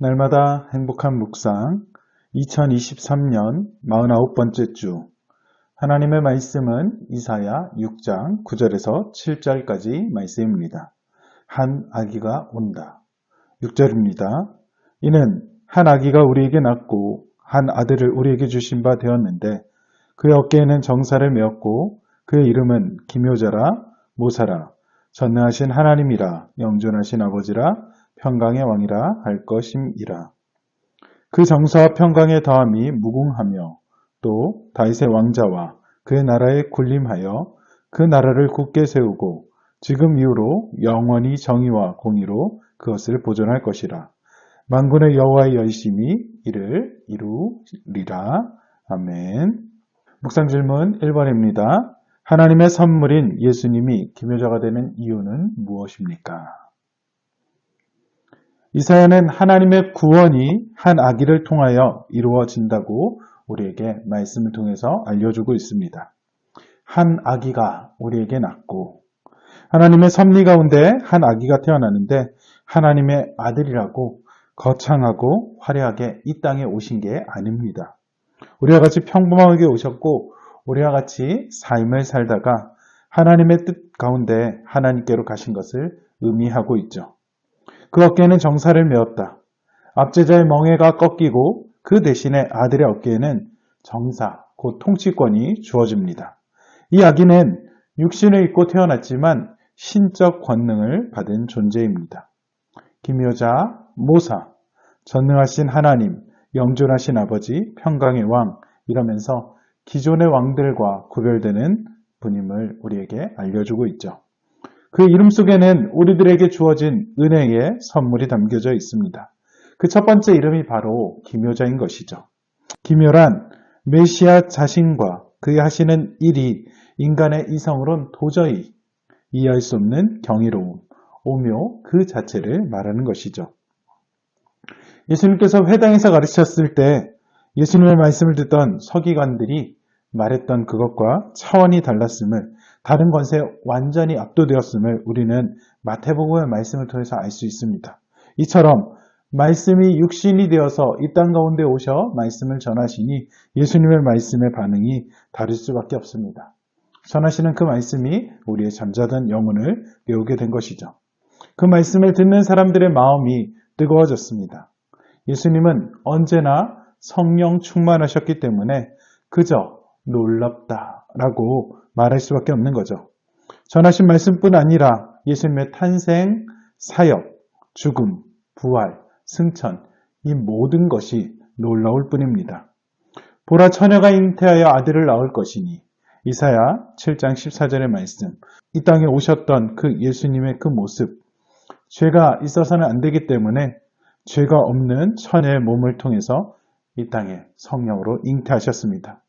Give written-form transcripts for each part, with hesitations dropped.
날마다 행복한 묵상 2023년 49번째 주 하나님의 말씀은 이사야 6장 9절에서 7절까지 말씀입니다. 한 아기가 온다. 6절입니다. 이는 한 아기가 우리에게 낳고 한 아들을 우리에게 주신 바 되었는데 그의 어깨에는 정사를 메었고 그의 이름은 기묘자라 모사라 전능하신 하나님이라 영존하신 아버지라 평강의 왕이라 할 것임이라. 그 정사와 평강의 더함이 무궁하며 또 다윗의 왕자와 그의 나라에 군림하여 그 나라를 굳게 세우고 지금 이후로 영원히 정의와 공의로 그것을 보존할 것이라. 만군의 여호와의 열심히 이를 이루리라. 아멘. 묵상 질문 1번입니다. 하나님의 선물인 예수님이 기묘자가 되는 이유는 무엇입니까? 이사야는 하나님의 구원이 한 아기를 통하여 이루어진다고 우리에게 말씀을 통해서 알려주고 있습니다. 한 아기가 우리에게 낳고 하나님의 섭리 가운데 한 아기가 태어나는데 하나님의 아들이라고 거창하고 화려하게 이 땅에 오신 게 아닙니다. 우리와 같이 평범하게 오셨고 우리와 같이 삶을 살다가 하나님의 뜻 가운데 하나님께로 가신 것을 의미하고 있죠. 그 어깨에는 정사를 메었다. 압제자의 멍에가 꺾이고 그 대신에 아들의 어깨에는 정사, 곧 통치권이 주어집니다. 이 아기는 육신을 입고 태어났지만 신적 권능을 받은 존재입니다. 기묘자, 모사, 전능하신 하나님, 영존하신 아버지, 평강의 왕 이러면서 기존의 왕들과 구별되는 분임을 우리에게 알려주고 있죠. 그 이름 속에는 우리들에게 주어진 은혜의 선물이 담겨져 있습니다. 그 첫 번째 이름이 바로 기묘자인 것이죠. 기묘란 메시아 자신과 그의 하시는 일이 인간의 이성으로는 도저히 이해할 수 없는 경이로움, 오묘 그 자체를 말하는 것이죠. 예수님께서 회당에서 가르쳤을 때 예수님의 말씀을 듣던 서기관들이 말했던 그것과 차원이 달랐음을, 다른 것에 완전히 압도되었음을 우리는 마태복음의 말씀을 통해서 알 수 있습니다. 이처럼 말씀이 육신이 되어서 이 땅 가운데 오셔 말씀을 전하시니 예수님의 말씀의 반응이 다를 수밖에 없습니다. 전하시는 그 말씀이 우리의 잠자던 영혼을 깨우게 된 것이죠. 그 말씀을 듣는 사람들의 마음이 뜨거워졌습니다. 예수님은 언제나 성령 충만하셨기 때문에 그저 놀랍다라고 말할 수밖에 없는 거죠. 전하신 말씀뿐 아니라 예수님의 탄생, 사역, 죽음, 부활, 승천 이 모든 것이 놀라울 뿐입니다. 보라 처녀가 잉태하여 아들을 낳을 것이니 이사야 7장 14절의 말씀, 이 땅에 오셨던 그 예수님의 그 모습, 죄가 있어서는 안 되기 때문에 죄가 없는 처녀의 몸을 통해서 이 땅에 성령으로 잉태하셨습니다.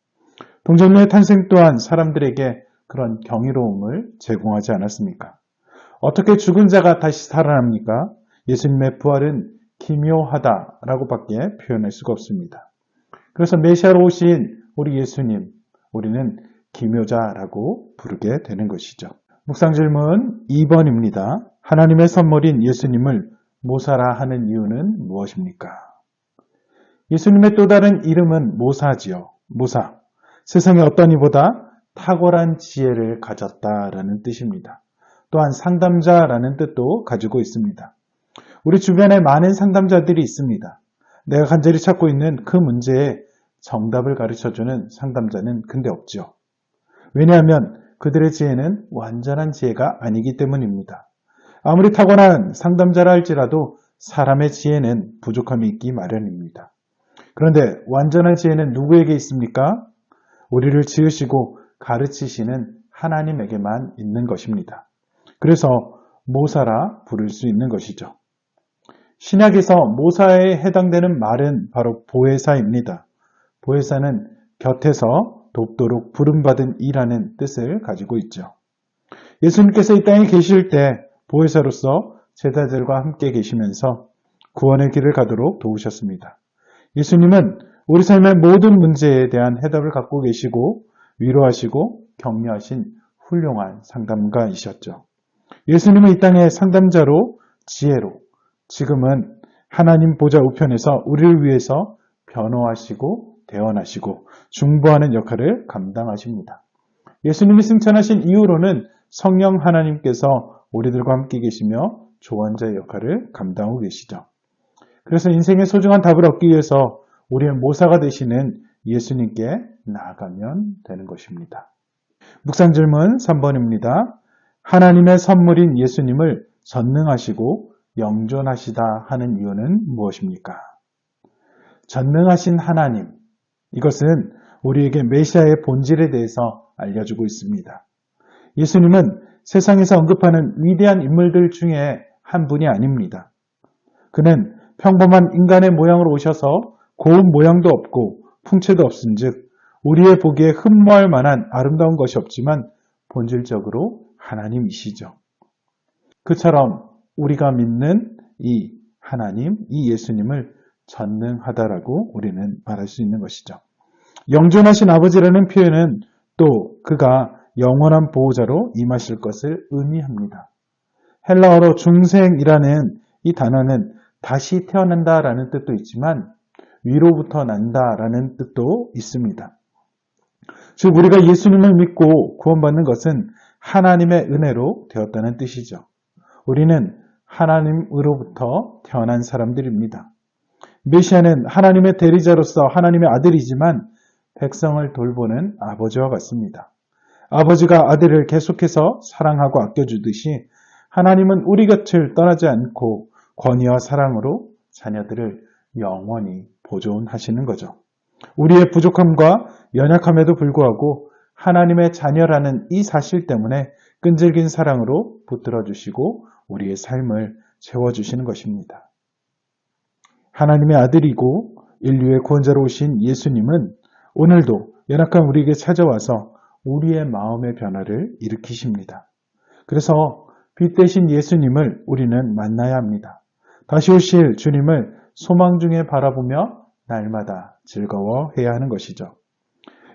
동정녀의 탄생 또한 사람들에게 그런 경이로움을 제공하지 않았습니까? 어떻게 죽은 자가 다시 살아납니까? 예수님의 부활은 기묘하다라고 밖에 표현할 수가 없습니다. 그래서 메시아로 오신 우리 예수님, 우리는 기묘자라고 부르게 되는 것이죠. 묵상 질문 2번입니다. 하나님의 선물인 예수님을 모사라 하는 이유는 무엇입니까? 예수님의 또 다른 이름은 모사지요. 모사. 세상에 어떤 이보다 탁월한 지혜를 가졌다라는 뜻입니다. 또한 상담자라는 뜻도 가지고 있습니다. 우리 주변에 많은 상담자들이 있습니다. 내가 간절히 찾고 있는 그 문제에 정답을 가르쳐주는 상담자는 근데 없죠. 왜냐하면 그들의 지혜는 완전한 지혜가 아니기 때문입니다. 아무리 타고난 상담자라 할지라도 사람의 지혜는 부족함이 있기 마련입니다. 그런데 완전한 지혜는 누구에게 있습니까? 우리를 지으시고 가르치시는 하나님에게만 있는 것입니다. 그래서 모사라 부를 수 있는 것이죠. 신약에서 모사에 해당되는 말은 바로 보혜사입니다. 보혜사는 곁에서 돕도록 부름받은 이라는 뜻을 가지고 있죠. 예수님께서 이 땅에 계실 때 보혜사로서 제자들과 함께 계시면서 구원의 길을 가도록 도우셨습니다. 예수님은 우리 삶의 모든 문제에 대한 해답을 갖고 계시고 위로하시고 격려하신 훌륭한 상담가이셨죠. 예수님은 이 땅의 상담자로 지혜로 지금은 하나님 보좌 우편에서 우리를 위해서 변호하시고 대언하시고 중보하는 역할을 감당하십니다. 예수님이 승천하신 이후로는 성령 하나님께서 우리들과 함께 계시며 조언자의 역할을 감당하고 계시죠. 그래서 인생의 소중한 답을 얻기 위해서 우리의 모사가 되시는 예수님께 나아가면 되는 것입니다. 묵상 질문 3번입니다. 하나님의 선물인 예수님을 전능하시고 영존하시다 하는 이유는 무엇입니까? 전능하신 하나님, 이것은 우리에게 메시아의 본질에 대해서 알려주고 있습니다. 예수님은 세상에서 언급하는 위대한 인물들 중에 한 분이 아닙니다. 그는 평범한 인간의 모양으로 오셔서 고운 모양도 없고 풍채도 없은즉 우리의 보기에 흠모할 만한 아름다운 것이 없지만 본질적으로 하나님이시죠. 그처럼 우리가 믿는 이 하나님, 이 예수님을 전능하다라고 우리는 말할 수 있는 것이죠. 영존하신 아버지라는 표현은 또 그가 영원한 보호자로 임하실 것을 의미합니다. 헬라어로 중생이라는 이 단어는 다시 태어난다라는 뜻도 있지만 위로부터 난다라는 뜻도 있습니다. 즉 우리가 예수님을 믿고 구원받는 것은 하나님의 은혜로 되었다는 뜻이죠. 우리는 하나님으로부터 태어난 사람들입니다. 메시아는 하나님의 대리자로서 하나님의 아들이지만 백성을 돌보는 아버지와 같습니다. 아버지가 아들을 계속해서 사랑하고 아껴주듯이 하나님은 우리 곁을 떠나지 않고 권위와 사랑으로 자녀들을 영원히 보존하시는 거죠. 우리의 부족함과 연약함에도 불구하고 하나님의 자녀라는 이 사실 때문에 끈질긴 사랑으로 붙들어 주시고 우리의 삶을 채워주시는 것입니다. 하나님의 아들이고 인류의 구원자로 오신 예수님은 오늘도 연약한 우리에게 찾아와서 우리의 마음의 변화를 일으키십니다. 그래서 빛 대신 예수님을 우리는 만나야 합니다. 다시 오실 주님을 소망 중에 바라보며 날마다 즐거워해야 하는 것이죠.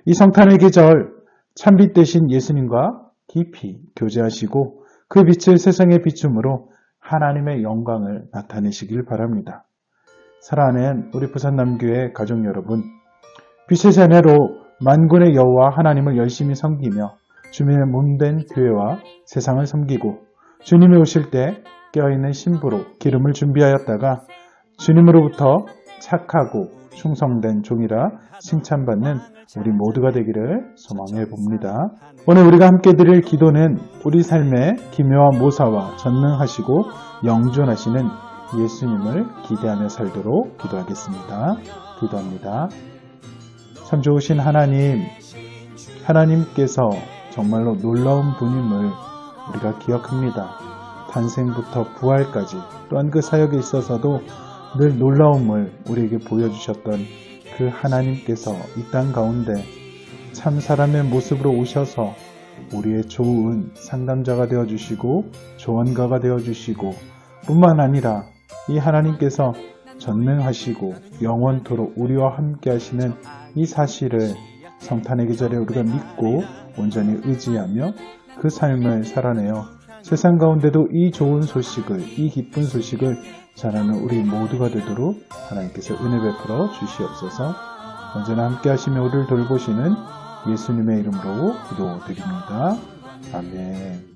이 성탄의 계절 참빛 대신 예수님과 깊이 교제하시고 그 빛을 세상에 비춤으로 하나님의 영광을 나타내시길 바랍니다. 사랑하는 우리 부산남교회 가족 여러분, 빛의 자녀로 만군의 여호와 하나님을 열심히 섬기며 주님의 몸된 교회와 세상을 섬기고 주님이 오실 때 깨어있는 신부로 기름을 준비하였다가 주님으로부터 착하고 충성된 종이라 칭찬받는 우리 모두가 되기를 소망해 봅니다. 오늘 우리가 함께 드릴 기도는 우리 삶의 기묘한 모사와 전능하시고 영존하시는 예수님을 기대하며 살도록 기도하겠습니다. 기도합니다. 참 좋으신 하나님, 하나님께서 정말로 놀라운 분임을 우리가 기억합니다. 탄생부터 부활까지 또한 그 사역에 있어서도 늘 놀라움을 우리에게 보여주셨던 그 하나님께서 이 땅 가운데 참 사람의 모습으로 오셔서 우리의 좋은 상담자가 되어주시고 조언가가 되어주시고 뿐만 아니라 이 하나님께서 전능하시고 영원토록 우리와 함께 하시는 이 사실을 성탄의 계절에 우리가 믿고 온전히 의지하며 그 삶을 살아내어 세상 가운데도 이 좋은 소식을, 이 기쁜 소식을 전하는 우리 모두가 되도록 하나님께서 은혜 베풀어 주시옵소서. 언제나 함께 하시며 우리를 돌보시는 예수님의 이름으로 기도드립니다. 아멘.